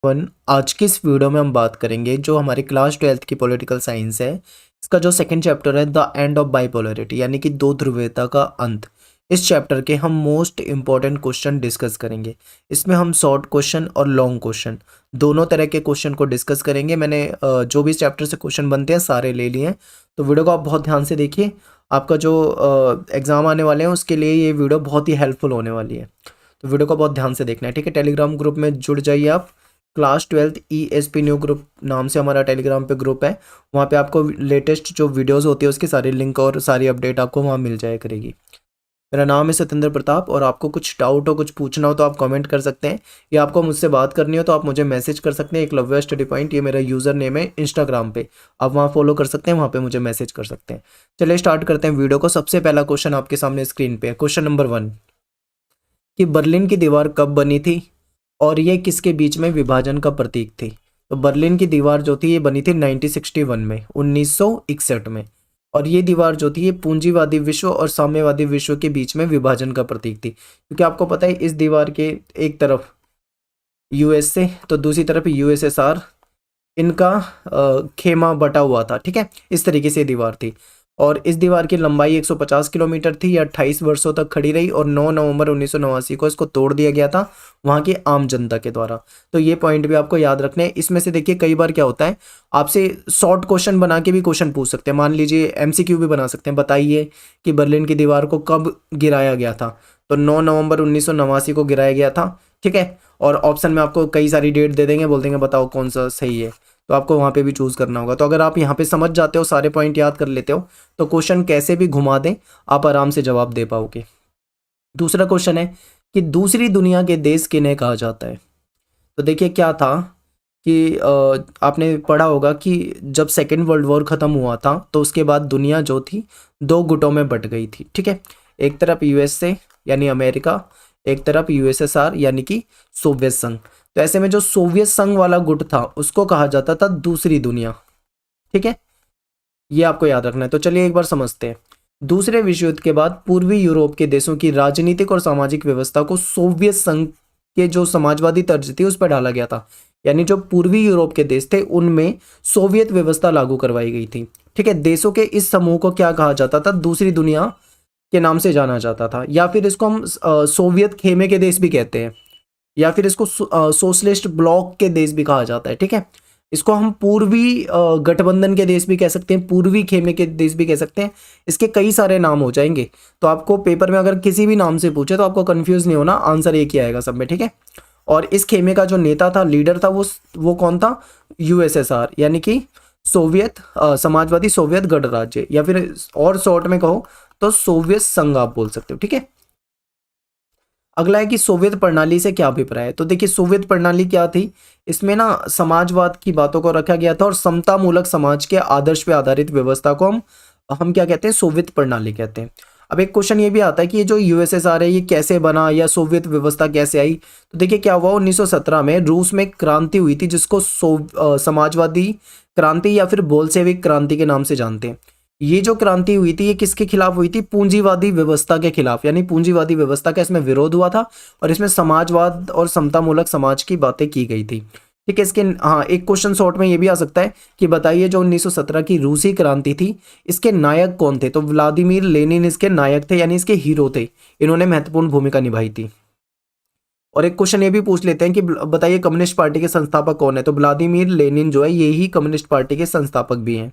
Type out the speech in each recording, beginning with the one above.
आज की इस वीडियो में हम बात करेंगे जो हमारी क्लास 12th की पॉलिटिकल साइंस है। इसका जो सेकंड चैप्टर है द एंड ऑफ बाइपोलरिटी यानी कि दो ध्रुवीयता का अंत। इस चैप्टर के हम मोस्ट इंपॉर्टेंट क्वेश्चन डिस्कस करेंगे। इसमें हम शॉर्ट क्वेश्चन और लॉन्ग क्वेश्चन दोनों तरह के क्वेश्चन को डिस्कस करेंगे। मैंने जो भी इस चैप्टर से क्वेश्चन बनते हैं सारे ले लिए हैं, तो वीडियो को आप बहुत ध्यान से देखिए। आपका जो एग्ज़ाम आने वाले हैं उसके लिए ये वीडियो बहुत ही हेल्पफुल होने वाली है, तो वीडियो को बहुत ध्यान से देखना है, ठीक है। टेलीग्राम ग्रुप में जुड़ जाइए आप। Class 12th ESP new group नाम से हमारा टेलीग्राम पे ग्रुप है। वहाँ पे आपको लेटेस्ट जो वीडियोस होती है उसकी सारी लिंक और सारी अपडेट आपको वहाँ मिल जाया करेगी। मेरा नाम है सत्येंद्र प्रताप, और आपको कुछ डाउट हो, कुछ पूछना हो तो आप कमेंट कर सकते हैं, या आपको मुझसे बात करनी हो तो आप मुझे मैसेज कर सकते हैं। एकलव्य स्टडी पॉइंट ये मेरा यूज़र नेम है इंस्टाग्राम पे, आप वहाँ फॉलो कर सकते हैं, वहाँ पे मुझे मैसेज कर सकते हैं। चलिए स्टार्ट करते हैं वीडियो को। सबसे पहला क्वेश्चन आपके सामने स्क्रीन पे है, क्वेश्चन नंबर 1 कि बर्लिन की दीवार कब बनी थी और ये किसके बीच में विभाजन का प्रतीक थी। तो बर्लिन की दीवार जो थी ये बनी थी 1961 में, 1961 में। और ये दीवार जो थी ये पूंजीवादी विश्व और साम्यवादी विश्व के बीच में विभाजन का प्रतीक थी, क्योंकि आपको पता है इस दीवार के एक तरफ USA तो दूसरी तरफ USSR, इनका खेमा बटा हुआ था, ठीक है। इस तरीके से दीवार थी, और इस दीवार की लंबाई 150 किलोमीटर थी। यह 28 वर्षों तक खड़ी रही और 9 नवंबर 1989 को इसको तोड़ दिया गया था वहाँ की आम जनता के द्वारा। तो ये पॉइंट भी आपको याद रखने हैं। इसमें से देखिए कई बार क्या होता है, आपसे शॉर्ट क्वेश्चन बना के भी क्वेश्चन पूछ सकते हैं। मान लीजिए MCQ भी बना सकते हैं, बताइए कि बर्लिन की दीवार को कब गिराया गया था। तो 9 नवंबर 1989 को गिराया गया था, ठीक है। और ऑप्शन में आपको कई सारी डेट दे देंगे, बोल देंगे बताओ कौन सा सही है, तो आपको वहाँ पे भी चूज़ करना होगा। तो अगर आप यहाँ पे समझ जाते हो, सारे पॉइंट याद कर लेते हो, तो क्वेश्चन कैसे भी घुमा दें आप आराम से जवाब दे पाओगे। दूसरा क्वेश्चन है कि दूसरी दुनिया के देश किन्हें कहा जाता है। तो देखिए क्या था कि आपने पढ़ा होगा कि जब सेकेंड वर्ल्ड वॉर ख़त्म हुआ था तो उसके बाद दुनिया जो थी दो गुटों में बट गई थी, ठीक है। एक तरफ USA यानी अमेरिका, एक तरफ USSR यानी कि सोवियत संघ। तो ऐसे में जो सोवियत संघ वाला गुट था उसको कहा जाता था दूसरी दुनिया, ठीक है। ये आपको याद रखना है। तो चलिए एक बार समझते हैं। दूसरे विश्व युद्ध के बाद पूर्वी यूरोप के देशों की राजनीतिक और सामाजिक व्यवस्था को सोवियत संघ के जो समाजवादी तर्ज थी उस पर डाला गया था। यानी जो पूर्वी यूरोप के देश थे उनमें सोवियत व्यवस्था लागू करवाई गई थी, ठीक है। देशों के इस समूह को क्या कहा जाता था, दूसरी दुनिया के नाम से जाना जाता था, या फिर इसको हम सोवियत खेमे के देश भी कहते हैं, या फिर इसको सोशलिस्ट ब्लॉक के देश भी कहा जाता है, ठीक है। इसको हम पूर्वी गठबंधन के देश भी कह सकते हैं, पूर्वी खेमे के देश भी कह सकते हैं। इसके कई सारे नाम हो जाएंगे, तो आपको पेपर में अगर किसी भी नाम से पूछे तो आपको कंफ्यूज नहीं होना, आंसर एक ही आएगा सब में, ठीक है। और इस खेमे का जो नेता था, लीडर था, वो कौन था, USSR यानी कि सोवियत समाजवादी सोवियत गणराज्य, या फिर और शॉर्ट में कहो तो सोवियत संघ आप बोल सकते हो, ठीक है। अगला है कि सोवियत प्रणाली से क्या अभिप्राय है। तो देखिए सोवियत प्रणाली क्या थी, इसमें ना समाजवाद की बातों को रखा गया था और समतामूलक समाज के आदर्श पे आधारित व्यवस्था को हम क्या कहते हैं, सोवियत प्रणाली कहते हैं। अब एक क्वेश्चन ये भी आता है कि ये जो USSR है ये कैसे बना, या सोवियत व्यवस्था कैसे आई। तो देखिए क्या हुआ, 1917 में रूस में क्रांति हुई थी जिसको समाजवादी क्रांति या फिर बोल्शेविक क्रांति के नाम से जानते हैं। ये जो क्रांति हुई थी ये किसके खिलाफ हुई थी, पूंजीवादी व्यवस्था के खिलाफ, यानी पूंजीवादी व्यवस्था का इसमें विरोध हुआ था और इसमें समाजवाद और समतामूलक समाज की बातें की गई थी, ठीक है। इसके हाँ एक क्वेश्चन शॉर्ट में ये भी आ सकता है कि बताइए जो 1917 की रूसी क्रांति थी इसके नायक कौन थे। तो व्लादिमीर लेनिन इसके नायक थे, यानी इसके हीरो थे, इन्होंने महत्वपूर्ण भूमिका निभाई थी। और एक क्वेश्चन ये भी पूछ लेते हैं कि बताइए कम्युनिस्ट पार्टी के संस्थापक कौन है। तो व्लादिमीर लेनिन जो है ये ही कम्युनिस्ट पार्टी के संस्थापक भी हैं।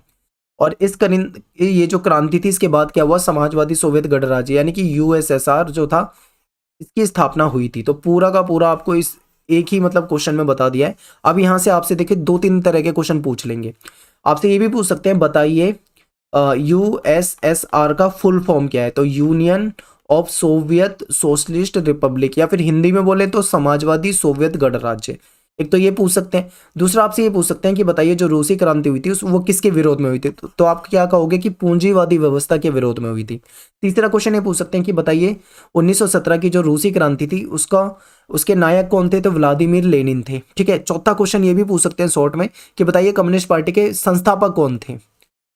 और ये जो क्रांति थी इसके बाद क्या हुआ, समाजवादी सोवियत गणराज्य यानी कि USSR जो था इसकी स्थापना हुई थी। तो पूरा का पूरा आपको इस एक ही मतलब क्वेश्चन में बता दिया है। अब यहाँ से आपसे देखिए 2-3 तरह के क्वेश्चन पूछ लेंगे। आपसे ये भी पूछ सकते हैं बताइए USSR का फुल फॉर्म क्या है। तो union of Soviet socialist Republic, या फिर हिंदी में बोले तो समाजवादी सोवियत गणराज्य। एक तो ये पूछ सकते हैं। दूसरा आपसे ये पूछ सकते हैं कि बताइए जो रूसी क्रांति हुई थी वो किसके विरोध में हुई थी। तो आप क्या कहोगे कि पूंजीवादी व्यवस्था के विरोध में हुई थी। तीसरा क्वेश्चन ये पूछ सकते हैं कि बताइए 1917 की जो रूसी क्रांति थी उसके नायक कौन थे। तो व्लादिमीर लेनिन थे, ठीक है। चौथा क्वेश्चन ये भी पूछ सकते हैं शॉर्ट में कि बताइए कम्युनिस्ट पार्टी के संस्थापक कौन थे।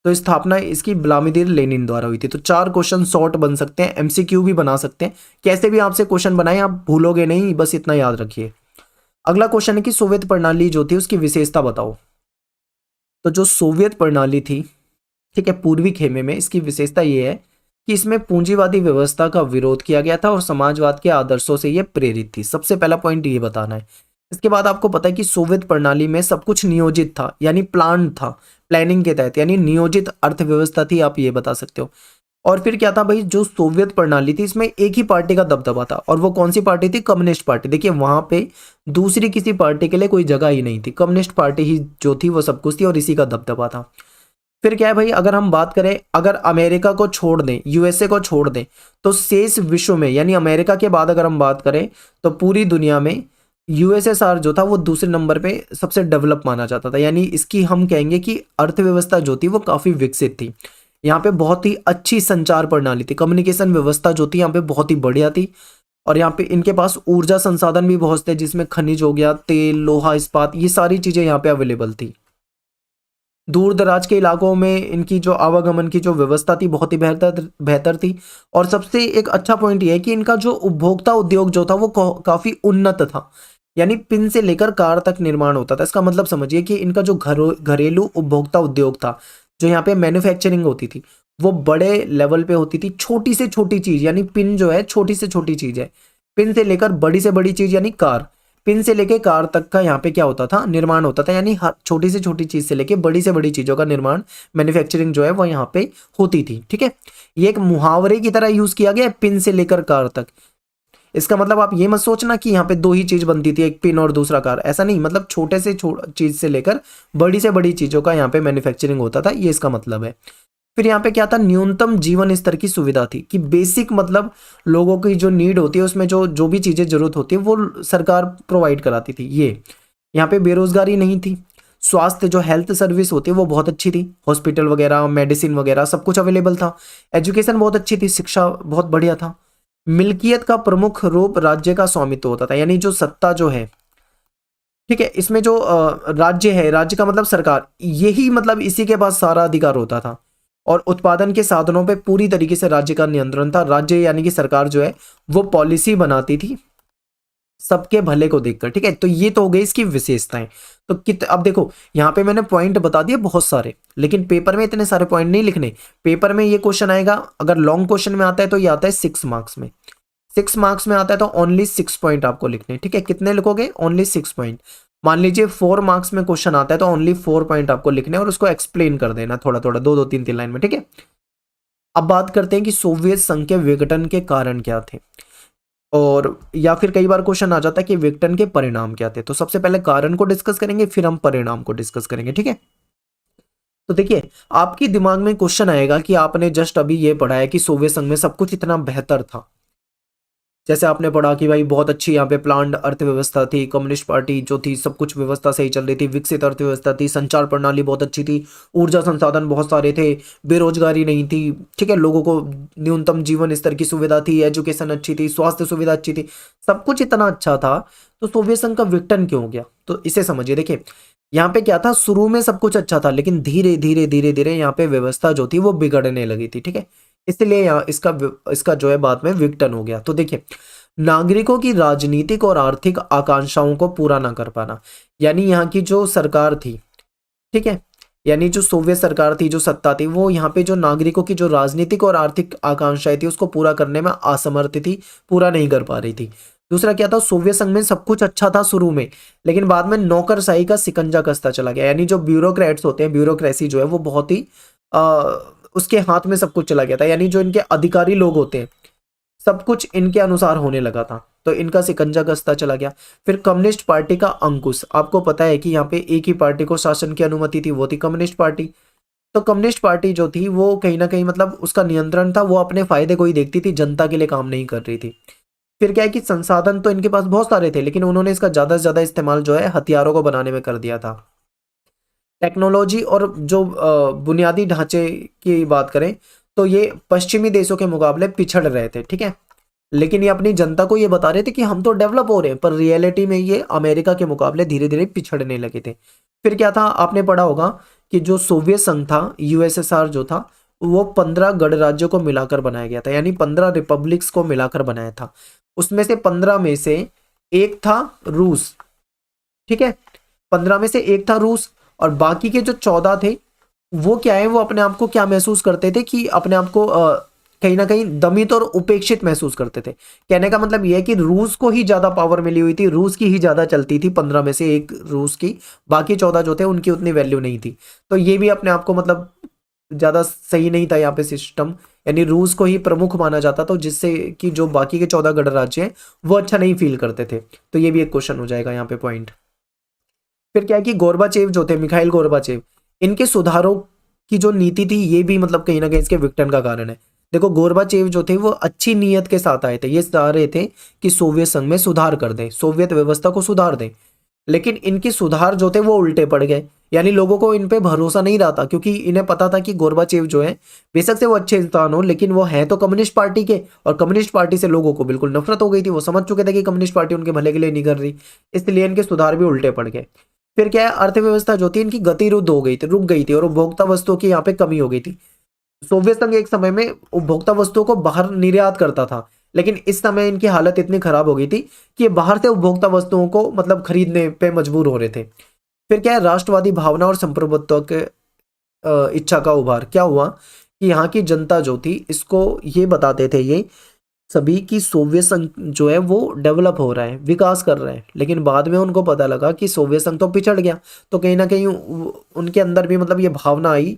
तो स्थापना इसकी व्लादिमीर लेनिन द्वारा हुई थी। तो 4 क्वेश्चन शॉर्ट बन सकते हैं, MCQ भी बना सकते हैं। कैसे भी आपसे क्वेश्चन बनाए आप भूलोगे नहीं, बस इतना याद रखिए। अगला क्वेश्चन है कि सोवियत प्रणाली जो थी उसकी विशेषता बताओ। तो जो सोवियत प्रणाली थी, ठीक है, पूर्वी खेमे में, इसकी विशेषता ये है कि इसमें पूंजीवादी व्यवस्था का विरोध किया गया था और समाजवाद के आदर्शों से ये प्रेरित थी। सबसे पहला पॉइंट ये बताना है। इसके बाद आपको पता है कि सोवियत प्रणाली में सब कुछ नियोजित था, यानी प्लान था, प्लानिंग के तहत, यानी नियोजित अर्थव्यवस्था थी, आप ये बता सकते हो। और फिर क्या था भाई, जो सोवियत प्रणाली थी इसमें एक ही पार्टी का दबदबा था, और वो कौन सी पार्टी थी? Communist party. देखिए वहां पे दूसरी किसी पार्टी के लिए कोई जगह ही नहीं थी, कम्युनिस्ट पार्टी ही जो थी वो सब कुछ थी और इसी का दबदबा था। फिर क्या है भाई, अगर हम बात करें, अगर अमेरिका को छोड़ दें, यूएसए को छोड़ दें, तो शेष विश्व में, यानी अमेरिका के बाद अगर हम बात करें तो पूरी दुनिया में यूएसएसआर जो था वो दूसरे नंबर पे सबसे डेवलप माना जाता था। यानी इसकी हम कहेंगे कि अर्थव्यवस्था जो थी वो काफी विकसित थी। यहाँ पे बहुत ही अच्छी संचार प्रणाली थी, कम्युनिकेशन व्यवस्था जो थी यहाँ पे बहुत ही बढ़िया थी। और यहाँ पे इनके पास ऊर्जा संसाधन भी बहुत थे, जिसमें खनिज हो गया, तेल, लोहा, इस्पात, ये सारी चीजें यहाँ पे अवेलेबल थी। दूर दराज के इलाकों में इनकी जो आवागमन की जो व्यवस्था थी बहुत ही बेहतर बेहतर थी। और सबसे एक अच्छा पॉइंट ये है कि इनका जो उपभोक्ता उद्योग जो था वो काफी उन्नत था, यानी पिन से लेकर कार तक निर्माण होता था। इसका मतलब समझिए कि इनका जो घरेलू उपभोक्ता उद्योग था, जो यहाँ पे मैन्युफैक्चरिंग होती थी, वो बड़े लेवल पे होती थी। छोटी से छोटी चीज, यानी पिन जो है छोटी से छोटी चीज है, पिन से लेकर बड़ी से बड़ी चीज यानी कार, पिन से लेके कार तक का यहाँ पे क्या होता था? निर्माण होता था। यानी हर छोटी से छोटी चीज से लेके बड़ी से बड़ी चीजों का निर्माण, मैन्युफैक्चरिंग जो है वो यहाँ पे होती थी। ठीक है, ये एक मुहावरे की तरह यूज किया गया है, पिन से लेकर कार तक। इसका मतलब आप ये मत सोचना कि यहाँ पे दो ही चीज बनती थी, एक पिन और दूसरा कार, ऐसा नहीं। मतलब छोटे से चीज से लेकर बड़ी से बड़ी चीजों का यहाँ पे मैन्युफैक्चरिंग होता था, ये इसका मतलब है। फिर यहाँ पे क्या था? न्यूनतम जीवन स्तर की सुविधा थी, कि बेसिक मतलब लोगों की जो नीड होती है उसमें जो जो भी चीजें जरूरत होती है वो सरकार प्रोवाइड कराती थी। ये यहाँ पे बेरोजगारी नहीं थी। स्वास्थ्य जो हेल्थ सर्विस होती है वो बहुत अच्छी थी, हॉस्पिटल वगैरह, मेडिसिन वगैरह सब कुछ अवेलेबल था। एजुकेशन बहुत अच्छी थी, शिक्षा बहुत बढ़िया था। मिल्कियत का प्रमुख रूप राज्य का स्वामित्व होता था, यानी जो सत्ता जो है, ठीक है, इसमें जो राज्य है, राज्य का मतलब सरकार, यही मतलब इसी के पास सारा अधिकार होता था। और उत्पादन के साधनों पे पूरी तरीके से राज्य का नियंत्रण था। राज्य यानी कि सरकार जो है वो पॉलिसी बनाती थी सबके भले को देखकर। ठीक है, तो ये तो हो गई इसकी विशेषताएं। तो अब देखो यहाँ पे मैंने पॉइंट बता दिए बहुत सारे, लेकिन पेपर में इतने सारे पॉइंट नहीं लिखने। पेपर में ये क्वेश्चन आएगा, अगर लॉन्ग क्वेश्चन में आता है तो ये आता है 6 मार्क्स में। 6 मार्क्स में आता है तो ओनली 6 पॉइंट आपको लिखने। ठीक है, कितने लिखोगे? Only 6 point. मान लीजिए 4 मार्क्स में क्वेश्चन आता है तो ओनली 4 पॉइंट आपको लिखने और उसको एक्सप्लेन कर देना थोड़ा थोड़ा, दो दो तीन तीन लाइन में। ठीक है, अब बात करते हैं कि सोवियत संघ के विघटन के कारण क्या थे, और या फिर कई बार क्वेश्चन आ जाता है कि विघटन के परिणाम क्या थे। तो सबसे पहले कारण को डिस्कस करेंगे, फिर हम परिणाम को डिस्कस करेंगे। ठीक है, तो देखिए आपके दिमाग में क्वेश्चन आएगा कि आपने जस्ट अभी ये पढ़ा है कि सोवियत संघ में सब कुछ इतना बेहतर था। जैसे आपने पढ़ा कि भाई बहुत अच्छी यहाँ पे प्लान्ड अर्थव्यवस्था थी, कम्युनिस्ट पार्टी जो थी सब कुछ व्यवस्था सही चल रही थी, विकसित अर्थव्यवस्था थी, संचार प्रणाली बहुत अच्छी थी, ऊर्जा संसाधन बहुत सारे थे, बेरोजगारी नहीं थी, ठीक है, लोगों को न्यूनतम जीवन स्तर की सुविधा थी, एजुकेशन अच्छी थी, स्वास्थ्य सुविधा अच्छी थी, सब कुछ इतना अच्छा था। तो सोवियत संघ का विघटन क्यों हो गया? तो इसे समझिए। देखिए यहाँ पे क्या था, शुरू में सब कुछ अच्छा था, लेकिन धीरे धीरे धीरे धीरे यहाँ पे व्यवस्था जो थी वो बिगड़ने लगी थी। ठीक है, इसलिए यहाँ इसका इसका जो है बाद में विघटन हो गया। तो देखिए नागरिकों की राजनीतिक और आर्थिक आकांक्षाओं को पूरा ना कर पाना, यानी यहाँ की जो सरकार थी, ठीक है, यानी जो सोवियत सरकार थी, जो सत्ता थी, वो यहाँ पे जो नागरिकों की जो राजनीतिक और आर्थिक आकांक्षाएं थी उसको पूरा करने में असमर्थ थी, पूरा नहीं कर पा रही थी। दूसरा क्या था, सोवियत संघ में सब कुछ अच्छा था शुरू में, लेकिन बाद में नौकरशाही का शिकंजा कसता चला गया, यानी जो ब्यूरोक्रेट्स होते हैं, ब्यूरोक्रेसी जो है वो बहुत ही उसके हाथ में सब कुछ चला गया था, यानी जो इनके अधिकारी लोग होते हैं सब कुछ इनके अनुसार होने लगा था, तो इनका शिकंजा कसता चला गया। फिर कम्युनिस्ट पार्टी का अंकुश, आपको पता है कि यहाँ पे एक ही पार्टी को शासन की अनुमति थी, वो थी कम्युनिस्ट पार्टी। तो कम्युनिस्ट पार्टी जो थी वो कहीं ना कहीं मतलब उसका नियंत्रण था, वो अपने फायदे को ही देखती थी, जनता के लिए काम नहीं कर रही थी। फिर क्या है कि संसाधन तो इनके पास बहुत सारे थे, लेकिन उन्होंने इसका ज्यादा से ज्यादा इस्तेमाल जो है हथियारों को बनाने में कर दिया था। टेक्नोलॉजी और जो बुनियादी ढांचे की बात करें तो ये पश्चिमी देशों के मुकाबले पिछड़ रहे थे। ठीक है, लेकिन ये अपनी जनता को ये बता रहे थे कि हम तो डेवलप हो रहे हैं, पर रियलिटी में ये अमेरिका के मुकाबले धीरे धीरे पिछड़ने लगे थे। फिर क्या था, आपने पढ़ा होगा कि जो सोवियत संघ था, यूएसएसआर जो था, वो 15 गणराज्यों को मिलाकर बनाया गया था, यानी 15 रिपब्लिक्स को मिलाकर बनाया था। उसमें से 15 में से एक था रूस, ठीक है, 15 में से एक था रूस, और बाकी के जो 14 थे वो क्या है, वो अपने आप को क्या महसूस करते थे कि अपने आप को कहीं ना कहीं दमित और उपेक्षित महसूस करते थे। कहने का मतलब यह है कि रूस को ही ज्यादा पावर मिली हुई थी, रूस की ही ज्यादा चलती थी, 15 में से एक रूस की, बाकी 14 जो थे उनकी उतनी वैल्यू नहीं थी। तो ये भी अपने आप को मतलब ज्यादा सही नहीं था यहाँ पे सिस्टम, यानी रूस को ही प्रमुख माना जाता था, जिससे कि जो बाकी के 14 गणराज्य हैं वो अच्छा नहीं फील करते थे। तो ये भी एक क्वेश्चन हो जाएगा यहाँ पे पॉइंट। फिर क्या है कि गोर्बाचेव जो थे, मिखाइल गोर्बाचेव, इनके सुधारों की जो नीति थी ये भी मतलब कहीं ना कहीं इसके विघटन का कारण है। देखो गोर्बाचेव जो थे वो अच्छी नीयत के साथ आए थे, ये चाह रहे थे कि सोवियत संघ में सुधार कर दें, सोवियत व्यवस्था को सुधार दें, लेकिन इनके सुधार जो थे वो उल्टे पड़ गए। यानी लोगों को इन पे भरोसा नहीं रहा था, क्योंकि इन्हें पता था कि गोर्बाचेव जो है बेशक से वो अच्छे इंसान हो, लेकिन वो हैं तो कम्युनिस्ट पार्टी के, और कम्युनिस्ट पार्टी से लोगों को बिल्कुल नफरत हो गई थी, वो समझ चुके थे कि कम्युनिस्ट पार्टी उनके भले के लिए नहीं कर रही, इसलिए इनके सुधार भी उल्टे पड़ गए। फिर क्या है, अर्थव्यवस्था जो थी इनकी गतिरुद्ध हो गई थी, रुक गई थी, और उपभोक्ता वस्तुओं की यहाँ पे कमी हो गई थी। सोवियत संघ एक समय में उपभोक्ता वस्तुओं को बाहर निर्यात करता था, लेकिन इस समय इनकी हालत इतनी खराब हो गई थी कि ये बाहर से उपभोक्ता वस्तुओं को मतलब खरीदने पे मजबूर हो रहे थे। फिर क्या है, राष्ट्रवादी भावना और संप्रभुत्व के इच्छा का उभार। क्या हुआ कि यहाँ की जनता जो थी इसको ये बताते थे ये सभी कि सोवियत संघ जो है वो डेवलप हो रहा है, विकास कर रहा है, लेकिन बाद में उनको पता लगा कि सोवियत संघ तो पिछड़ गया। तो कहीं ना कहीं उनके अंदर भी मतलब ये भावना आई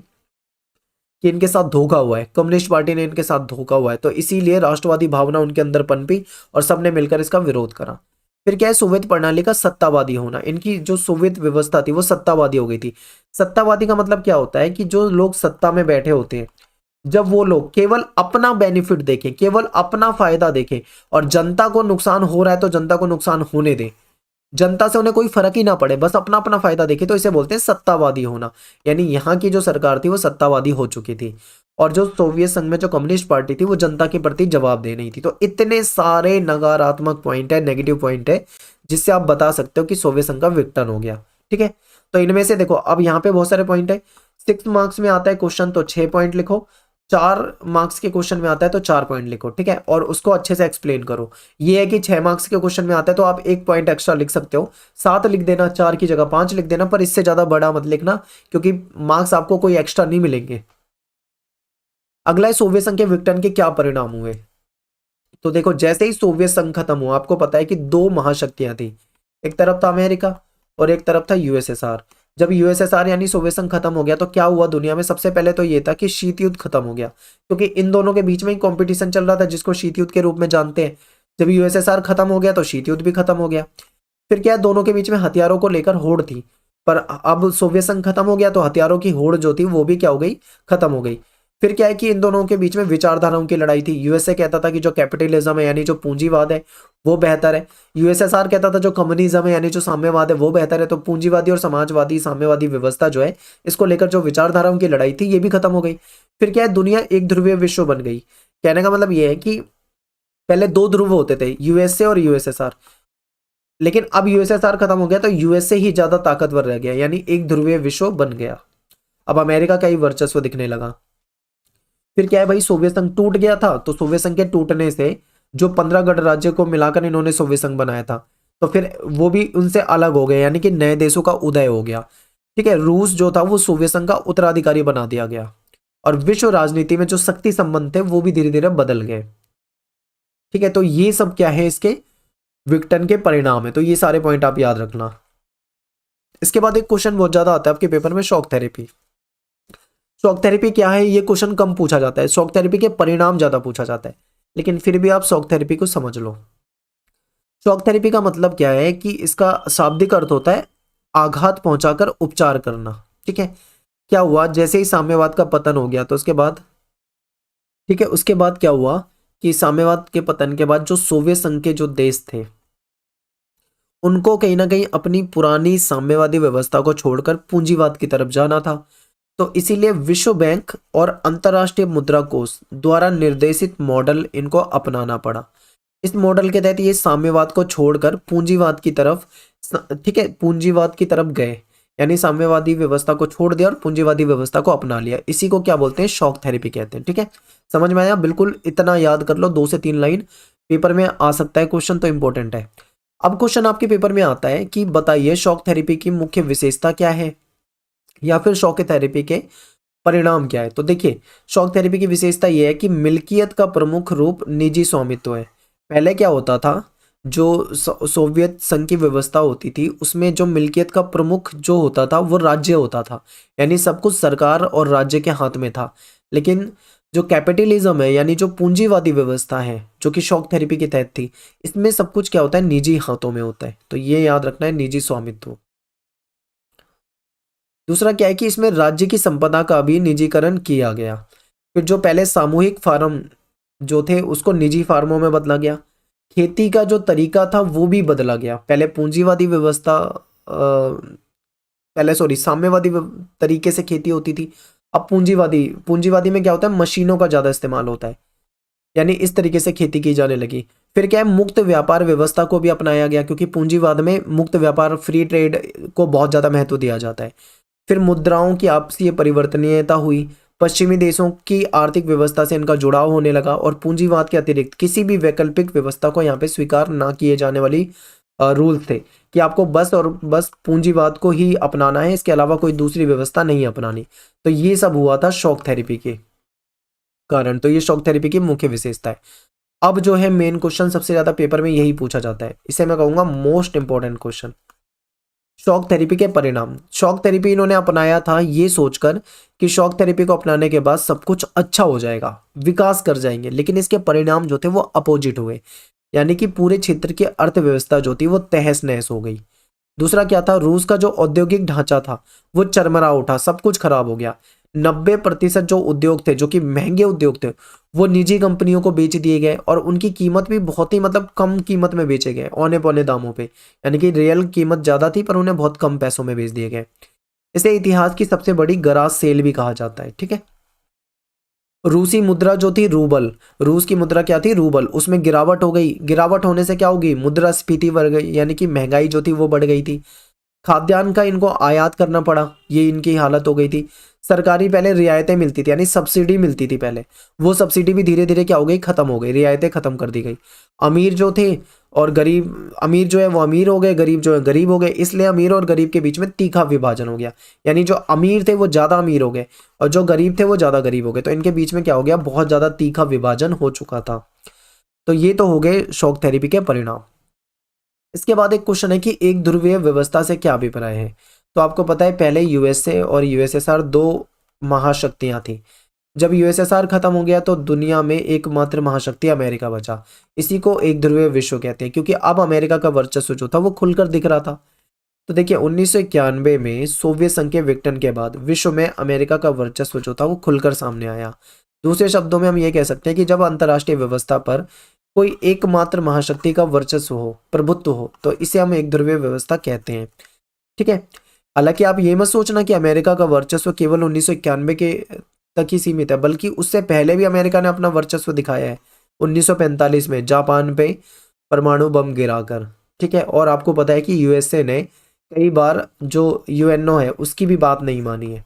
कि इनके साथ धोखा हुआ है, कम्युनिस्ट पार्टी ने इनके साथ धोखा हुआ है, तो इसीलिए राष्ट्रवादी भावना उनके अंदर पनपी और सबने मिलकर इसका विरोध करा। फिर क्या है, सोवियत प्रणाली का सत्तावादी होना, इनकी जो सोवियत व्यवस्था थी वो सत्तावादी हो गई थी। सत्तावादी का मतलब क्या होता है कि जो लोग सत्ता में बैठे होते हैं, जब वो लोग केवल अपना बेनिफिट देखें, केवल अपना फायदा देखें, और जनता को नुकसान हो रहा है तो जनता को नुकसान होने दें, जनता से उन्हें कोई फर्क ही ना पड़े, बस अपना अपना फायदा देखे, तो इसे बोलते हैं सत्तावादी होना। यानी यहाँ की जो सरकार थी वो सत्तावादी हो चुकी थी, और जो सोवियत संघ में जो कम्युनिस्ट पार्टी थी वो जनता के प्रति जवाब दे नहीं थी। तो इतने सारे नकारात्मक पॉइंट है, नेगेटिव पॉइंट है, जिससे आप बता सकते हो कि सोवियत संघ का विघटन हो गया। ठीक है, तो इनमें से देखो अब यहाँ पे बहुत सारे पॉइंट है। 6 मार्क्स में आता है क्वेश्चन तो 6 पॉइंट लिखो, 4 मार्क्स के क्वेश्चन में आता है तो 4 पॉइंट लिखो। ठीक है, और उसको अच्छे से एक्सप्लेन करो। ये है कि 6 मार्क्स के क्वेश्चन में आता है तो आप 1 पॉइंट एक्स्ट्रा लिख सकते हो, 7 लिख देना, 4 की जगह 5 लिख देना, पर इससे ज्यादा बड़ा मत लिखना, क्योंकि मार्क्स आपको कोई एक्स्ट्रा नहीं मिलेंगे। अगला है सोवियत संघ के विघटन के क्या परिणाम हुए। तो देखो जैसे ही सोवियत संघ खत्म हुआ, आपको पता है कि 2 महाशक्तियां थी, एक तरफ था अमेरिका और एक तरफ था यूएसएसआर। जब यूएसएसआर यानी सोवियत संघ खत्म हो गया तो क्या हुआ दुनिया में, सबसे पहले तो ये था कि शीत युद्ध खत्म हो गया, क्योंकि इन दोनों के बीच में ही कंपटीशन चल रहा था, जिसको शीत युद्ध के रूप में जानते हैं। जब यूएसएसआर खत्म हो गया तो शीत युद्ध भी खत्म हो गया। फिर क्या है, दोनों के बीच में हथियारों को लेकर होड़ थी, पर अब सोवियत संघ खत्म हो गया तो हथियारों की होड़ जो थी वो भी क्या हो गई, खत्म हो गई। फिर क्या है कि इन दोनों के बीच में विचारधाराओं की लड़ाई थी। यूएसए कहता था कि जो कैपिटलिज्म है यानी जो पूंजीवाद है वो बेहतर है, यूएसएसआर कहता था जो कम्युनिज्म है यानी जो साम्यवाद है वो बेहतर है। तो पूंजीवादी और समाजवादी साम्यवादी व्यवस्था जो है, इसको लेकर जो विचारधाराओं की लड़ाई थी ये भी खत्म हो गई। फिर क्या है, दुनिया एक ध्रुवीय विश्व बन गई। कहने का मतलब ये है कि पहले 2 ध्रुव होते थे, यूएसए और यूएसएसआर, लेकिन अब यूएसएसआर खत्म हो गया तो यूएसए ही ज्यादा ताकतवर रह गया, यानी एक ध्रुवीय विश्व बन गया। अब अमेरिका का ही वर्चस्व दिखने लगा। फिर क्या है भाई, सोवियत संघ टूट गया था, तो सोवियत संघ के टूटने से जो 15 गणराज्य को मिलाकर इन्होंने सोवियत संघ बनाया था, तो फिर वो भी उनसे अलग हो गए, यानी कि नए देशों का उदय हो गया। ठीक है, रूस जो था वो सोवियत संघ का उत्तराधिकारी बना दिया गया, और विश्व राजनीति में जो शक्ति संबंध थे वो भी धीरे धीरे बदल गए। ठीक है, तो ये सब क्या है, इसके विघटन के परिणाम है, तो ये सारे पॉइंट आप याद रखना। इसके बाद एक क्वेश्चन बहुत ज्यादा आता है आपके पेपर में, शॉक थेरेपी। शॉक थेरेपी क्या है, ये क्वेश्चन कम पूछा जाता है, शॉक थेरेपी के परिणाम ज्यादा पूछा जाता है, लेकिन फिर भी आप शॉक थेरेपी को समझ लो। शॉक थेरेपी का मतलब क्या है कि इसका शाब्दिक अर्थ होता है आघात पहुंचाकर उपचार करना। ठीक है, क्या हुआ, जैसे ही साम्यवाद का पतन हो गया तो उसके बाद, ठीक है, उसके बाद क्या हुआ कि साम्यवाद के पतन के बाद जो सोवियत संघ के जो देश थे उनको कहीं ना कहीं अपनी पुरानी साम्यवादी व्यवस्था को छोड़कर पूंजीवाद की तरफ जाना था। तो इसीलिए विश्व बैंक और अंतर्राष्ट्रीय मुद्रा कोष द्वारा निर्देशित मॉडल इनको अपनाना पड़ा। इस मॉडल के तहत ये साम्यवाद को छोड़कर पूंजीवाद की तरफ, ठीक है, पूंजीवाद की तरफ गए, यानी साम्यवादी व्यवस्था को छोड़ दिया और पूंजीवादी व्यवस्था को अपना लिया। इसी को क्या बोलते हैं, शॉक थेरेपी कहते हैं। ठीक है, समझ में आया, बिल्कुल इतना याद कर लो, 2 से 3 लाइन पेपर में आ सकता है क्वेश्चन, तो इंपॉर्टेंट है। अब क्वेश्चन आपके पेपर में आता है कि बताइए शॉक थेरेपी की मुख्य विशेषता क्या है, या फिर शॉक थेरेपी के परिणाम क्या है। तो देखिए, शॉक थेरेपी की विशेषता यह है कि मिल्कियत का प्रमुख रूप निजी स्वामित्व है। पहले क्या होता था, जो सोवियत संघ की व्यवस्था होती थी उसमें जो मिल्कियत का प्रमुख जो होता था वो राज्य होता था, यानी सब कुछ सरकार और राज्य के हाथ में था। लेकिन जो कैपिटलिज्म है, यानी जो पूंजीवादी व्यवस्था है जो कि शॉक थेरेपी के तहत थी, इसमें सब कुछ क्या होता है, निजी हाथों में होता है। तो ये याद रखना है, निजी स्वामित्व। दूसरा क्या है कि इसमें राज्य की संपदा का भी निजीकरण किया गया। फिर जो पहले सामूहिक फार्म जो थे उसको निजी फार्मों में बदला गया। खेती का जो तरीका था वो भी बदला गया। पहले पूंजीवादी व्यवस्था पहले सॉरी साम्यवादी तरीके से खेती होती थी। अब पूंजीवादी पूंजीवादी में क्या होता है, मशीनों का ज्यादा इस्तेमाल होता है, यानी इस तरीके से खेती की जाने लगी। फिर क्या है, मुक्त व्यापार व्यवस्था को भी अपनाया गया, क्योंकि पूंजीवाद में मुक्त व्यापार फ्री ट्रेड को बहुत ज्यादा महत्व दिया जाता है। फिर मुद्राओं की आपसी परिवर्तनीयता हुई। पश्चिमी देशों की आर्थिक व्यवस्था से इनका जुड़ाव होने लगा और पूंजीवाद के अतिरिक्त किसी भी वैकल्पिक व्यवस्था को यहाँ पे स्वीकार ना किए जाने वाली रूल थे कि आपको बस पूंजीवाद को ही अपनाना है, इसके अलावा कोई दूसरी व्यवस्था नहीं अपनानी। तो ये सब हुआ था शॉक थेरेपी के कारण। तो ये शॉक थेरेपी की मुख्य विशेषता है। अब जो है मेन क्वेश्चन सबसे ज्यादा पेपर में यही पूछा जाता है, इसे मैं कहूंगा most important question. Shock therapy के परिणाम। शॉक थेरेपी इन्होंने अपनाया था ये सोचकर कि शॉक थेरेपी को अपनाने के बाद सब कुछ अच्छा हो जाएगा, विकास कर जाएंगे, लेकिन इसके परिणाम जो थे वो अपोजिट हुए, यानी कि पूरे क्षेत्र की अर्थव्यवस्था जो थी वो तहस नहस हो गई। दूसरा क्या था, रूस का जो औद्योगिक ढांचा था वो चरमरा उठा, सब कुछ खराब हो गया। 90% जो उद्योग थे, जो कि महंगे उद्योग थे, वो निजी कंपनियों को बेच दिए गए और उनकी कीमत भी बहुत ही मतलब कम कीमत में बेचे गए, औने पौने दामों पे, यानी कि रियल कीमत ज्यादा थी पर उन्हें बहुत कम पैसों में बेच दिए गए। इसे इतिहास की सबसे बड़ी गराज सेल भी कहा जाता है। ठीक है। रूसी मुद्रा जो थी रूबल, रूस की मुद्रा क्या थी, रूबल, उसमें गिरावट हो गई। गिरावट होने से क्या होगी, मुद्रास्फीति बढ़ गई, यानी कि महंगाई जो थी वो बढ़ गई थी। खाद्यान्न का इनको आयात करना पड़ा, ये इनकी हालत हो गई थी। सरकारी पहले रियायतें मिलती थी, यानी सब्सिडी मिलती थी पहले, वो सब्सिडी भी धीरे धीरे क्या हो गई, खत्म हो गई, रियायतें खत्म कर दी गई। अमीर जो थे और गरीब, अमीर जो है वो अमीर हो गए, गरीब जो है गरीब हो गए, इसलिए अमीर और गरीब के बीच में तीखा विभाजन हो गया, यानी जो अमीर थे वो ज्यादा अमीर हो गए और जो गरीब थे वो ज्यादा गरीब हो गए। तो इनके बीच में क्या हो गया, बहुत ज्यादा तीखा विभाजन हो चुका था। तो ये तो हो गए शॉक थेरेपी के परिणाम। इसके बाद एक क्वेश्चन है कि एक ध्रुवीय व्यवस्था से क्या अभिप्राय है। तो आपको पता है पहले यूएसए और यूएसएसआर दो महाशक्तियां थी। जब यूएसएसआर खत्म हो गया तो दुनिया में एकमात्र महाशक्ति अमेरिका बचा। इसी को एक ध्रुवीय विश्व कहते हैं, क्योंकि अब अमेरिका का वर्चस्व जो था वो खुलकर दिख रहा था। तो देखिए 1991 में सोवियत संघ के विघटन के बाद विश्व में अमेरिका का वर्चस्व जो था वो खुलकर सामने आया। दूसरे शब्दों में हम ये कह सकते हैं कि जब अंतर्राष्ट्रीय व्यवस्था पर कोई एकमात्र महाशक्ति का वर्चस्व हो, प्रभुत्व हो, तो इसे हम एक ध्रुवीय व्यवस्था कहते हैं। ठीक है। हालांकि आप ये मत सोचना कि अमेरिका का वर्चस्व केवल 1991 के तक ही सीमित है, बल्कि उससे पहले भी अमेरिका ने अपना वर्चस्व दिखाया है 1945 में जापान पे परमाणु बम गिराकर। ठीक है। और आपको पता है कि यूएसए ने कई बार जो यूएनओ है उसकी भी बात नहीं मानी है।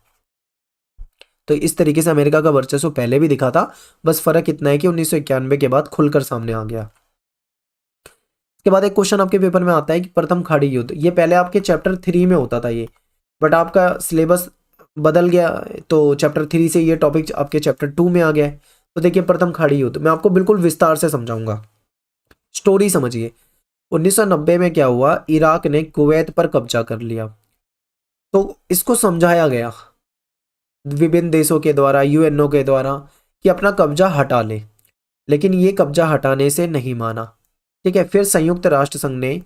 तो इस तरीके से अमेरिका का वर्चस्व पहले भी दिखा था, बस फर्क इतना है कि 1991 के बाद खुलकर सामने आ गया। इसके बाद एक क्वेश्चन आपके पेपर में आता है कि प्रथम खाड़ी युद्ध, ये पहले आपके चैप्टर 3 में होता था ये, बट आपका सिलेबस बदल गया तो चैप्टर 3 से ये टॉपिक आपके चैप्टर 2 में आ गया है। तो देखिए प्रथम खाड़ी युद्ध मैं आपको बिल्कुल विस्तार से समझाऊंगा, स्टोरी समझिए। 1990 में क्या हुआ, इराक ने कुवैत पर कब्जा कर लिया। तो इसको समझाया गया विभिन्न देशों के द्वारा, यूएनओ के द्वारा, कि अपना कब्जा हटा ले, लेकिन ये कब्जा हटाने से नहीं माना। ठीक है। फिर संयुक्त राष्ट्र संघ ने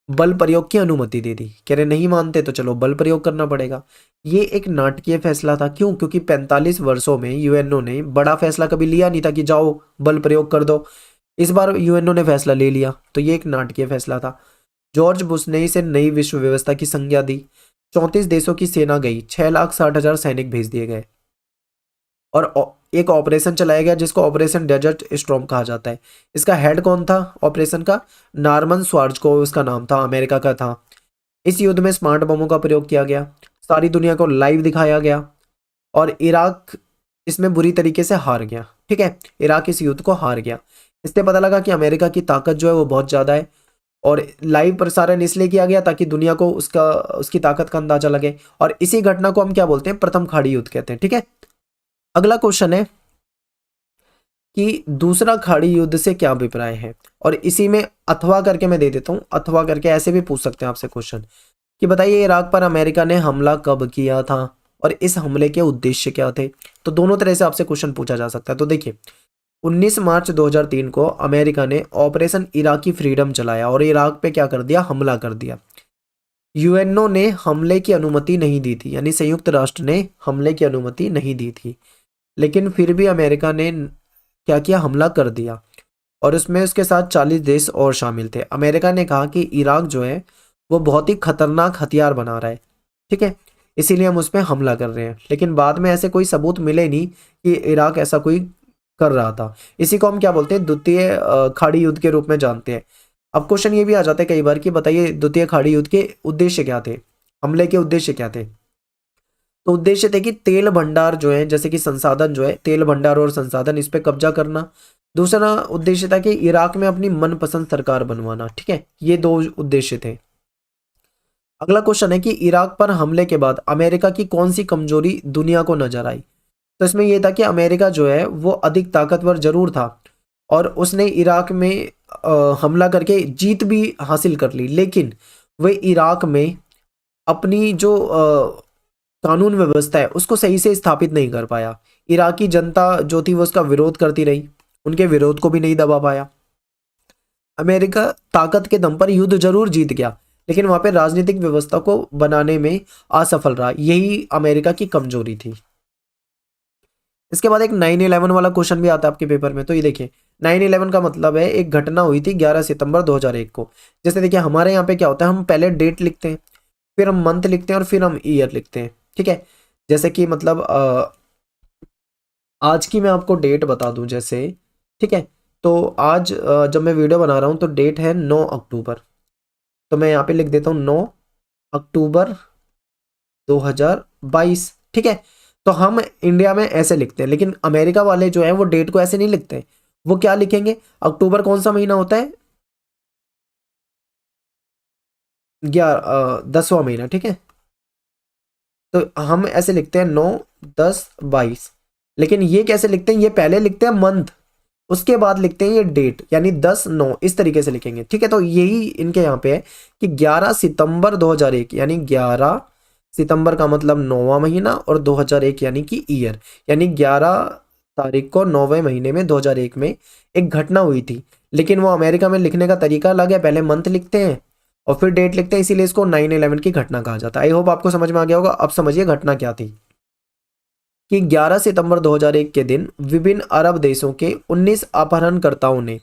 बल प्रयोग की अनुमति दे दी, कह रहे नहीं मानते तो चलो बल प्रयोग करना पड़ेगा। ये एक नाटकीय फैसला था, क्यों, क्योंकि 45 वर्षों में यूएनओ ने बड़ा फैसला कभी लिया नहीं था कि जाओ बल प्रयोग कर दो। इस बार यूएनओ ने फैसला ले लिया, तो ये एक नाटकीय फैसला था। जॉर्ज बुश ने इसे नई विश्व व्यवस्था की संज्ञा दी। 34 देशों की सेना गई, 6,60,000 सैनिक भेज दिए गए और एक ऑपरेशन चलाया गया जिसको ऑपरेशन डेजर्ट स्टॉर्म कहा जाता है। इसका हेड कौन था ऑपरेशन का, नॉर्मन स्वार्जको उसका नाम था, अमेरिका का था। इस युद्ध में स्मार्ट बमों का प्रयोग किया गया, सारी दुनिया को लाइव दिखाया गया और इराक इसमें बुरी तरीके से हार गया। ठीक है। इराक इस युद्ध को हार गया। इससे पता लगा कि अमेरिका की ताकत जो है वो बहुत ज्यादा है और लाइव प्रसारण इसलिए किया गया ताकि दुनिया को उसकी ताकत का अंदाजा लगे। और इसी घटना को हम क्या बोलते हैं, प्रथम खाड़ी युद्ध कहते हैं। ठीक है, अगला क्वेश्चन है कि दूसरा खाड़ी युद्ध से क्या अभिप्राय है, और इसी में अथवा करके मैं दे देता हूं, अथवा करके ऐसे भी पूछ सकते हैं आपसे क्वेश्चन कि बताइए इराक पर अमेरिका ने हमला कब किया था और इस हमले के उद्देश्य क्या थे। तो दोनों तरह से आपसे क्वेश्चन पूछा जा सकता है। तो देखिए 19 मार्च 2003 को अमेरिका ने ऑपरेशन इराकी फ्रीडम चलाया और इराक पे क्या कर दिया, हमला कर दिया। यूएनओ ने हमले की अनुमति नहीं दी थी, यानी संयुक्त राष्ट्र ने हमले की अनुमति नहीं दी थी, लेकिन फिर भी अमेरिका ने क्या किया, हमला कर दिया। और उसमें उसके साथ 40 देश और शामिल थे। अमेरिका ने कहा कि इराक जो है वो बहुत ही खतरनाक हथियार बना रहा है, ठीक है, इसीलिए हम उस पर हमला कर रहे हैं। लेकिन बाद में ऐसे कोई सबूत मिले नहीं कि इराक ऐसा कोई कर रहा था। इसी को हम क्या बोलते हैं, द्वितीय खाड़ी युद्ध के रूप में जानते हैं। अब क्वेश्चन ये भी आ जाता है कई बार कि बताइए द्वितीय खाड़ी युद्ध के उद्देश्य क्या थे, हमले के उद्देश्य क्या थे। तो उद्देश्य थे कि तेल भंडार जो है, जैसे कि संसाधन जो है, तेल भंडार और संसाधन, इस पे कब्जा करना। दूसरा उद्देश्य था कि इराक में अपनी मनपसंद सरकार बनवाना। ठीक है, ये दो उद्देश्य थे। अगला क्वेश्चन है कि इराक पर हमले के बाद अमेरिका की कौन सी कमजोरी दुनिया को नजर आई। तो इसमें यह था कि अमेरिका जो है वो अधिक ताकतवर जरूर था और उसने इराक में हमला करके जीत भी हासिल कर ली, लेकिन वह इराक में अपनी जो कानून व्यवस्था है उसको सही से स्थापित नहीं कर पाया। इराकी जनता जो थी वो उसका विरोध करती रही, उनके विरोध को भी नहीं दबा पाया। अमेरिका ताकत के दम पर युद्ध जरूर जीत गया, लेकिन वहां पे राजनीतिक व्यवस्था को बनाने में असफल रहा। यही अमेरिका की कमजोरी थी। इसके बाद एक 9/11 वाला क्वेश्चन भी आता है आपके पेपर में। तो ये देखिए 9/11 का मतलब है एक घटना हुई थी 11 सितंबर 2001 को। जैसे देखिए हमारे यहाँ पे क्या होता है, हम पहले डेट लिखते हैं, फिर हम मंथ लिखते हैं और फिर हम ईयर लिखते हैं। ठीक है, जैसे कि मतलब आज की मैं आपको डेट बता दूं जैसे, ठीक है, तो आज जब मैं वीडियो बना रहा हूं तो डेट है 9 अक्टूबर। तो मैं यहाँ पे लिख देता हूँ 9 अक्टूबर 2022। ठीक है, तो हम इंडिया में ऐसे लिखते हैं, लेकिन अमेरिका वाले जो है वो डेट को ऐसे नहीं लिखते। वो क्या लिखेंगे, अक्टूबर कौन सा महीना होता है, 10वां महीना। ठीक है, तो हम ऐसे लिखते हैं 9-10-22। लेकिन ये कैसे लिखते हैं, ये पहले लिखते हैं मंथ, उसके बाद लिखते हैं ये डेट, यानी 10-9 इस तरीके से लिखेंगे। ठीक है, तो यही इनके यहाँ पे है कि 11 सितंबर 2001, यानी 11 सितंबर का मतलब 9वां महीना और 2001 यानी कि ईयर, यानी 11 तारीख को 9वें महीने में 2001 में एक घटना हुई थी। लेकिन वो अमेरिका में लिखने का तरीका अलग है, पहले मंथ लिखते हैं और फिर डेट लिखते हैं, इसीलिए इसको 9/11 की घटना कहा जाता है। आई होप आपको समझ में आ गया होगा। अब समझिए घटना क्या थी कि 11 सितंबर 2001 के दिन विभिन्न अरब देशों के 19 अपहरणकर्ताओं ने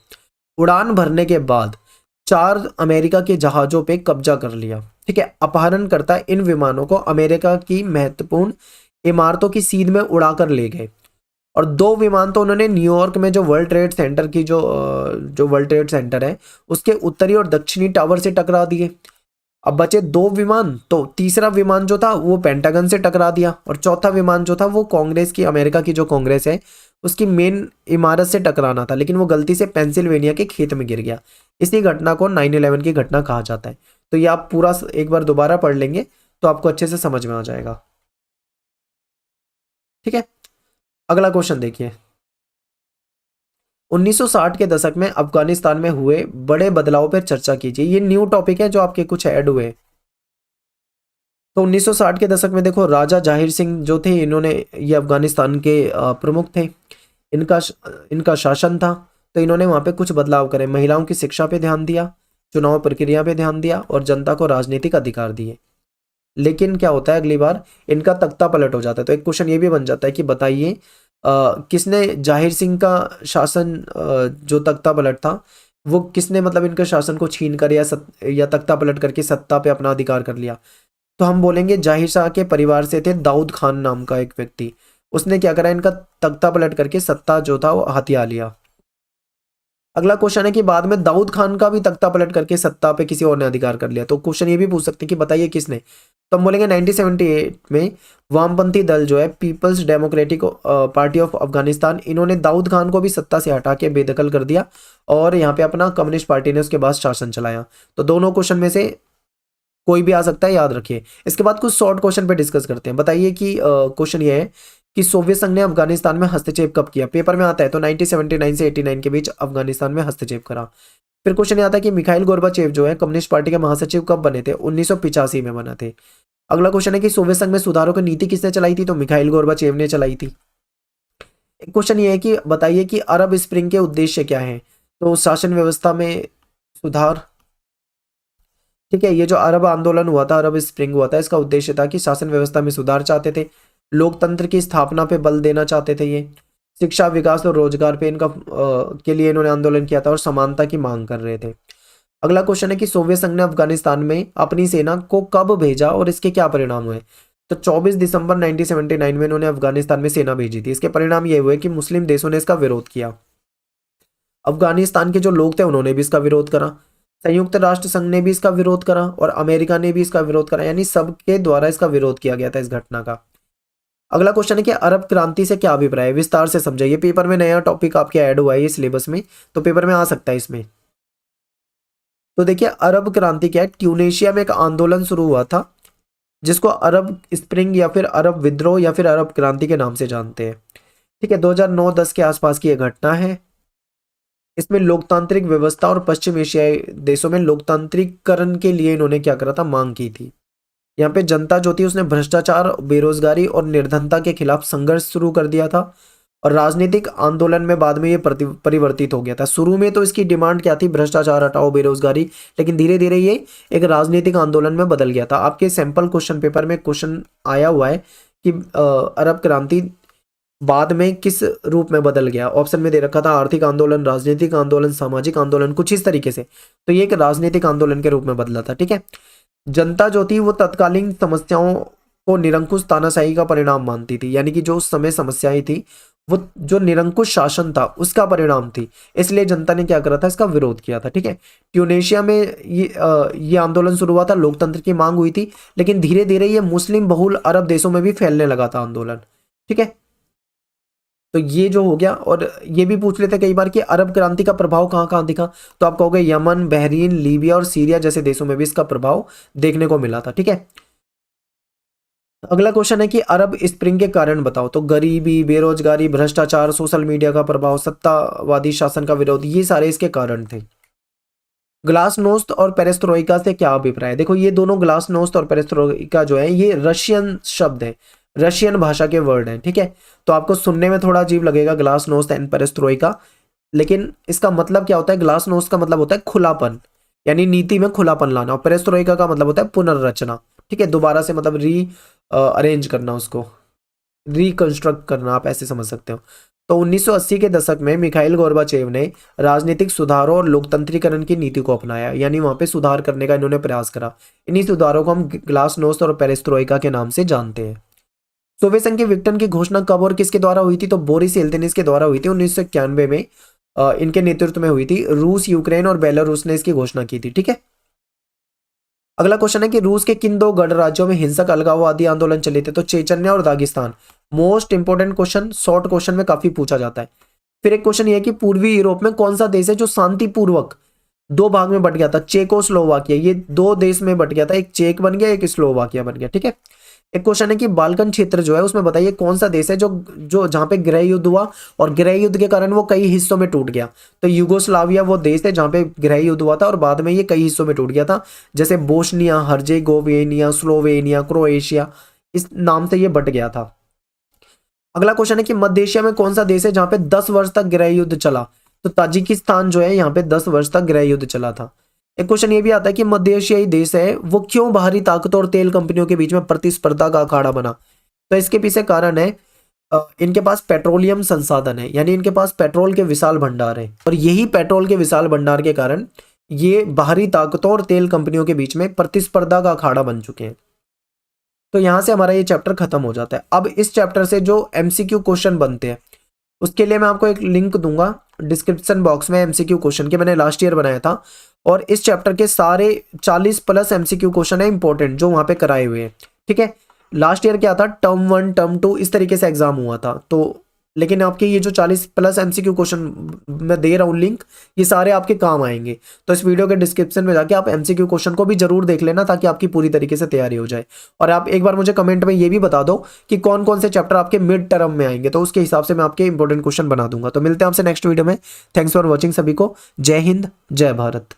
उड़ान भरने के बाद 4 अमेरिका के जहाजों पे कब्जा कर लिया। ठीक है, अपहरणकर्ता इन विमानों को अमेरिका की महत्वपूर्ण इमारतों की सीध में उड़ाकर ले गए और 2 विमान तो उन्होंने न्यूयॉर्क में जो वर्ल्ड ट्रेड सेंटर की जो वर्ल्ड ट्रेड सेंटर है उसके उत्तरी और दक्षिणी टावर से टकरा दिए। अब बचे 2 विमान, तो तीसरा विमान जो था वो पेंटागन से टकरा दिया और चौथा विमान जो था वो कांग्रेस की, अमेरिका की जो कांग्रेस है उसकी मेन इमारत से टकराना था, लेकिन वो गलती से पेंसिल्वेनिया के खेत में गिर गया। इसी घटना को 9/11 की घटना कहा जाता है। तो ये आप पूरा एक बार दोबारा पढ़ लेंगे तो आपको अच्छे से समझ में आ जाएगा। ठीक है, अगला क्वेश्चन देखिए, 1960 के दशक में अफगानिस्तान में हुए बड़े बदलाव पर चर्चा कीजिए। ये न्यू टॉपिक है जो आपके कुछ ऐड हुए। तो 1960 के दशक में देखो राजा जाहिर सिंह जो थे, इन्होंने, ये अफगानिस्तान के प्रमुख थे, इनका इनका शासन था। तो इन्होंने वहां पे कुछ बदलाव करे, महिलाओं की शिक्षा पे ध्यान दिया, चुनाव प्रक्रिया पे ध्यान दिया और जनता को राजनीतिक अधिकार दिए। लेकिन क्या होता है अगली बार इनका तख्ता पलट हो जाता है। तो एक क्वेश्चन ये भी बन जाता है कि बताइए किसने जाहिर सिंह का शासन, जो तख्ता पलट था वो किसने, मतलब इनके शासन को छीन कर या तख्ता पलट करके सत्ता पे अपना अधिकार कर लिया। तो हम बोलेंगे जाहिर शाह के परिवार से थे दाऊद खान नाम का एक व्यक्ति, उसने क्या करा, इनका तख्ता पलट करके सत्ता जो था वो हथिया लिया। अगला क्वेश्चन है कि बाद में दाऊद खान का भी तख्ता पलट करके सत्ता पे किसी और ने अधिकार कर लिया। तो क्वेश्चन ये भी पूछ सकते हैं कि बताइए किसने। तो हम बोलेंगे 1978 में वामपंथी दल जो है People's Democratic Party of Afghanistan, इन्होंने दाऊद खान को भी सत्ता से हटा के बेदखल कर दिया और यहाँ पे अपना कम्युनिस्ट पार्टी ने उसके बाद शासन चलाया। तो दोनों क्वेश्चन में से कोई भी आ सकता है, याद रखिए। इसके बाद कुछ शॉर्ट क्वेश्चन पे डिस्कस करते हैं। बताइए कि क्वेश्चन ये है कि सोवियत संघ ने अफगानिस्तान में हस्तक्षेप कब किया। पेपर में आता है तो 1979 से 89 के बीच अफगानिस्तान में हस्तक्षेप करा। फिर क्वेश्चन ये आता है कि मिखाइल गोर्बाचेव जो है कम्युनिस्ट पार्टी के महासचिव कब बने थे। 1985 में बना थे। अगला क्वेश्चन है कि सोवियत संघ में सुधारों की नीति किसने चलाई थी। तो मिखाइल गोर्बाचेव ने चलाई थी। एक क्वेश्चन ये है कि बताइए कि अरब स्प्रिंग के उद्देश्य क्या है। तो शासन व्यवस्था में सुधार, ठीक है। ये जो अरब आंदोलन हुआ था, अरब स्प्रिंग हुआ था, इसका उद्देश्य था कि शासन व्यवस्था में सुधार चाहते थे, लोकतंत्र की स्थापना पे बल देना चाहते थे, ये शिक्षा, विकास और रोजगार पे इनका के लिए इन्होंने आंदोलन किया था और समानता की मांग कर रहे थे। अगला क्वेश्चन है कि सोवियत संघ ने अफगानिस्तान में अपनी सेना को कब भेजा और इसके क्या परिणाम हुए। तो 24 दिसंबर 1979 में इन्होंने अफगानिस्तान में सेना भेजी थी। इसके परिणाम ये हुए कि मुस्लिम देशों ने इसका विरोध किया, अफगानिस्तान के जो लोग थे उन्होंने भी इसका विरोध करा, संयुक्त राष्ट्र संघ ने भी इसका विरोध करा और अमेरिका ने भी इसका विरोध करा, यानी सबके द्वारा इसका विरोध किया गया था इस घटना का। अगला क्वेश्चन है कि अरब क्रांति से क्या अभिप्राय है, विस्तार से समझाइए। पेपर में नया टॉपिक आपके ऐड हुआ है ये सिलेबस में, तो पेपर में आ सकता है इसमें। तो देखिए अरब क्रांति क्या है। ट्यूनेशिया में एक आंदोलन शुरू हुआ था जिसको अरब स्प्रिंग या फिर अरब विद्रोह या फिर अरब क्रांति के नाम से जानते हैं, ठीक है। 2009-10 के आसपास की यह घटना है। इसमें लोकतांत्रिक व्यवस्था और पश्चिम एशियाई देशों में लोकतांत्रिकरण के लिए इन्होंने क्या करा था, मांग की थी। यहाँ पे जनता जो थी उसने भ्रष्टाचार, बेरोजगारी और निर्धनता के खिलाफ संघर्ष शुरू कर दिया था और राजनीतिक आंदोलन में बाद में ये परिवर्तित हो गया था। शुरू में तो इसकी डिमांड क्या थी, भ्रष्टाचार हटाओ, बेरोजगारी, लेकिन धीरे धीरे ये एक राजनीतिक आंदोलन में बदल गया था। आपके सैंपल क्वेश्चन पेपर में क्वेश्चन आया हुआ है कि अरब क्रांति बाद में किस रूप में बदल गया। ऑप्शन में दे रखा था आर्थिक आंदोलन, राजनीतिक आंदोलन, सामाजिक आंदोलन, कुछ इस तरीके से। तो ये एक राजनीतिक आंदोलन के रूप में बदला था, ठीक है। जनता जो थी वो तत्कालीन समस्याओं को निरंकुश तानाशाही का परिणाम मानती थी, यानी कि जो उस समय समस्याएं थी वो जो निरंकुश शासन था उसका परिणाम थी, इसलिए जनता ने क्या करा था, इसका विरोध किया था, ठीक है। ट्यूनेशिया में ये आंदोलन शुरू हुआ था, लोकतंत्र की मांग हुई थी, लेकिन धीरे धीरे ये मुस्लिम बहुल अरब देशों में भी फैलने लगा था आंदोलन, ठीक है। तो ये जो हो गया। और ये भी पूछ लेते कई बार कि अरब क्रांति का प्रभाव कहाँ कहाँ दिखा। तो आप कहोगे यमन, बहरीन, लीबिया और सीरिया जैसे देशों में भी इसका प्रभाव देखने को मिला था, ठीक है। अगला क्वेश्चन है कि अरब स्प्रिंग के कारण बताओ। तो गरीबी, बेरोजगारी, भ्रष्टाचार, सोशल मीडिया का प्रभाव, सत्तावादी शासन का विरोध, ये सारे इसके कारण थे। ग्लासनोस्त और पेरेस्ट्रोइका से क्या अभिप्राय है। देखो ये दोनों ग्लासनोस्त और पेरेस्ट्रोइका जो है ये रशियन शब्द है, रशियन भाषा के वर्ड हैं, ठीक है। तो आपको सुनने में थोड़ा अजीब लगेगा ग्लासनोस्त एंड पेरेस्ट्रोइका, लेकिन इसका मतलब क्या होता है। ग्लासनोस्त का मतलब होता है खुलापन, यानी नीति में खुलापन लाना, और पेरेस्ट्रोइका का मतलब होता है पुनर्रचना, ठीक है। दोबारा से मतलब अरेंज करना, उसको रिकंस्ट्रक्ट करना, आप ऐसे समझ सकते हो। तो 1980 के दशक में मिखाइल गोर्बाचेव ने राजनीतिक सुधारों और लोकतंत्रीकरण की नीति को अपनाया, यानी वहां पे सुधार करने का इन्होंने प्रयास करा। इन्हीं सुधारों को हम ग्लासनोस्त और पेरेस्ट्रोइका के नाम से जानते हैं। सोवियत संघ के विघटन की घोषणा कब और किसके द्वारा हुई थी। तो बोरिस येल्त्सिन के द्वारा हुई थी, 1991 में इनके नेतृत्व में हुई थी। रूस, यूक्रेन और बेलारूस ने इसकी घोषणा की थी, ठीक है। अगला क्वेश्चन है कि रूस के किन दो गढ़ राज्यों में हिंसक अलगाववादी आंदोलन चले थे। तो चेचन्या और Dagestan. Most important question, short question में काफी पूछा जाता है। फिर एक क्वेश्चन ये है कि पूर्वी यूरोप में कौन सा देश है जो शांतिपूर्वक दो भाग में बट गया था। चेकोस्लोवाकिया, ये दो देश में बट गया था, एक चेक बन गया, एक स्लोवाकिया बन गया, ठीक है। एक क्वेश्चन है कि बाल्कन क्षेत्र जो है उसमें बताइए कौन सा देश है जो जो जहां पे गृह युद्ध हुआ और गृह युद्ध के कारण वो कई हिस्सों में टूट गया। तो यूगोस्लाविया वो देश है जहां पे गृह युद्ध हुआ था और बाद में ये कई हिस्सों में टूट गया था, जैसे बोस्निया, हर्जेगोविना, स्लोवेनिया, क्रोएशिया, इस नाम से ये बट गया था। अगला क्वेश्चन है कि मध्य एशिया में कौन सा देश है जहां पे 10 वर्ष तक गृह युद्ध चला। तो ताजिकिस्तान जो है यहाँ पे 10 वर्ष तक गृह युद्ध चला था। एक क्वेश्चन ये भी आता है कि मध्य एशियाई देश है वो क्यों बाहरी ताकतों और तेल कंपनियों के बीच में प्रतिस्पर्धा का अखाड़ा बना। तो इसके पीछे कारण है इनके पास पेट्रोलियम संसाधन है, यानी इनके पास पेट्रोल के विशाल भंडार है, और यही पेट्रोल के विशाल भंडार के कारण ये बाहरी ताकतों और तेल कंपनियों के बीच में प्रतिस्पर्धा का अखाड़ा बन चुके हैं। तो यहां से हमारा ये चैप्टर खत्म हो जाता है। अब इस चैप्टर से जो एमसीक्यू क्वेश्चन बनते हैं उसके लिए मैं आपको एक लिंक दूंगा डिस्क्रिप्शन बॉक्स में एमसीक्यू क्वेश्चन के, मैंने लास्ट ईयर बनाया था और इस चैप्टर के सारे 40+ एमसीक्यू क्वेश्चन है इंपॉर्टेंट जो वहां पे कराए हुए हैं। ठीक है, लास्ट ईयर क्या था, टर्म 1 टर्म 2 इस तरीके से एग्जाम हुआ था, तो लेकिन आपके ये जो 40+ एमसीक्यू क्वेश्चन मैं दे रहा हूँ लिंक, ये सारे आपके काम आएंगे। तो इस वीडियो के डिस्क्रिप्शन में जाके आप एमसीक्यू क्वेश्चन को भी जरूर देख लेना ताकि आपकी पूरी तरीके से तैयारी हो जाए। और आप एक बार मुझे कमेंट में ये भी बता दो कि कौन कौन से चैप्टर आपके मिड टर्म में आएंगे, तो उसके हिसाब से मैं आपके इंपॉर्टेंट क्वेश्चन बना दूंगा। तो मिलते हैं आपसे नेक्स्ट वीडियो में। थैंक्स फॉर वॉचिंग सभी को। जय हिंद, जय भारत।